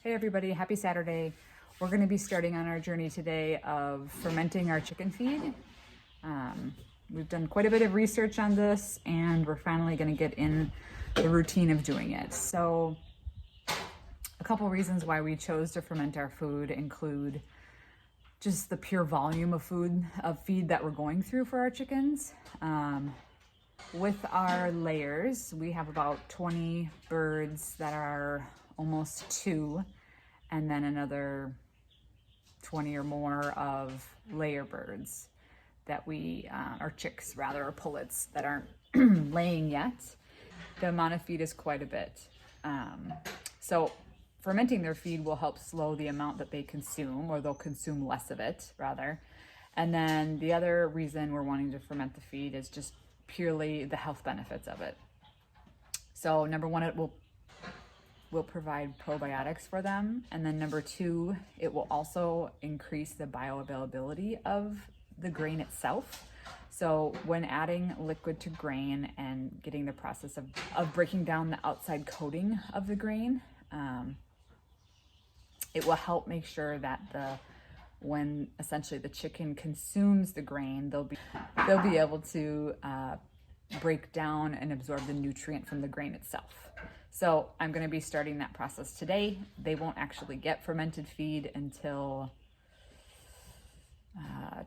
Hey everybody, happy Saturday. We're going to be starting on our journey today of fermenting our chicken feed. We've done quite a bit of research on this and we're finally going to get in the routine of doing it. So a couple reasons why we chose to ferment our food include just the pure volume of feed that we're going through for our chickens. With our layers, we have about 20 birds that are almost 2, and then another 20 or more of layer birds that or chicks rather, or pullets that aren't laying yet. The amount of feed is quite a bit. So fermenting their feed will help slow the amount that they consume, or they'll consume less of it rather. And then the other reason we're wanting to ferment the feed is just purely the health benefits of it. So number one, it will provide probiotics for them. And then number 2, it will also increase the bioavailability of the grain itself. So when adding liquid to grain and getting the process of breaking down the outside coating of the grain, it will help make sure that when essentially the chicken consumes the grain, they'll be able to break down and absorb the nutrient from the grain itself. So I'm going to be starting that process today. They won't actually get fermented feed until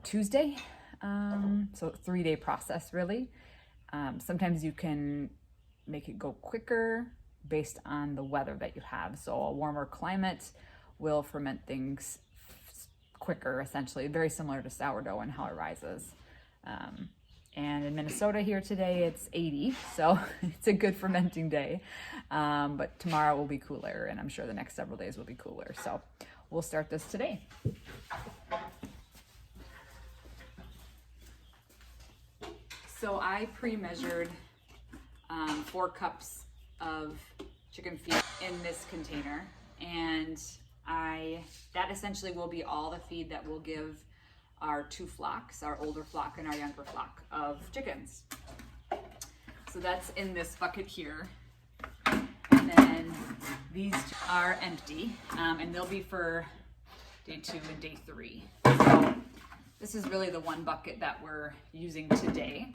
Tuesday. So 3-day process really. Sometimes you can make it go quicker based on the weather that you have. So a warmer climate will ferment things quicker, essentially, very similar to sourdough and how it rises. And in Minnesota here today, it's 80, so it's a good fermenting day. But tomorrow will be cooler, and I'm sure the next several days will be cooler. So we'll start this today. So I pre-measured 4 cups of chicken feed in this container, and that essentially will be all the feed that we'll give our 2 flocks, our older flock and our younger flock of chickens. So that's in this bucket here. And then these are empty, and they'll be for day 2 and day 3. So this is really the one bucket that we're using today.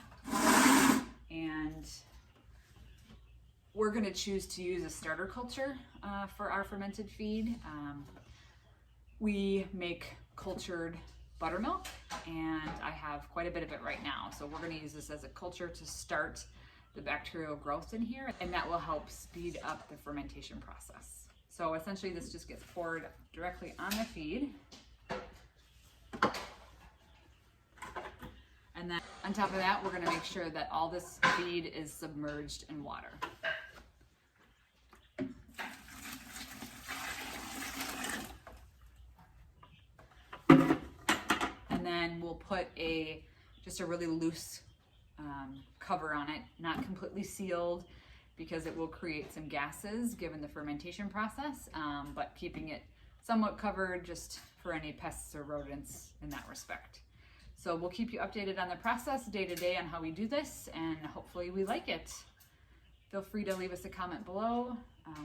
And we're gonna choose to use a starter culture for our fermented feed. We make cultured buttermilk, and I have quite a bit of it right now. So we're going to use this as a culture to start the bacterial growth in here, and that will help speed up the fermentation process. So essentially this just gets poured directly on the feed. And then on top of that, we're going to make sure that all this feed is submerged in water. And we'll put just a really loose cover on it, not completely sealed, because it will create some gases given the fermentation process, but keeping it somewhat covered just for any pests or rodents in that respect. So we'll keep you updated on the process day to day on how we do this, and hopefully we like it. Feel free to leave us a comment below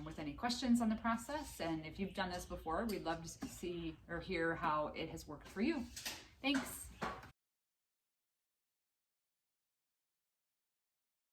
with any questions on the process, and if you've done this before, we'd love to see or hear how it has worked for you. Thanks.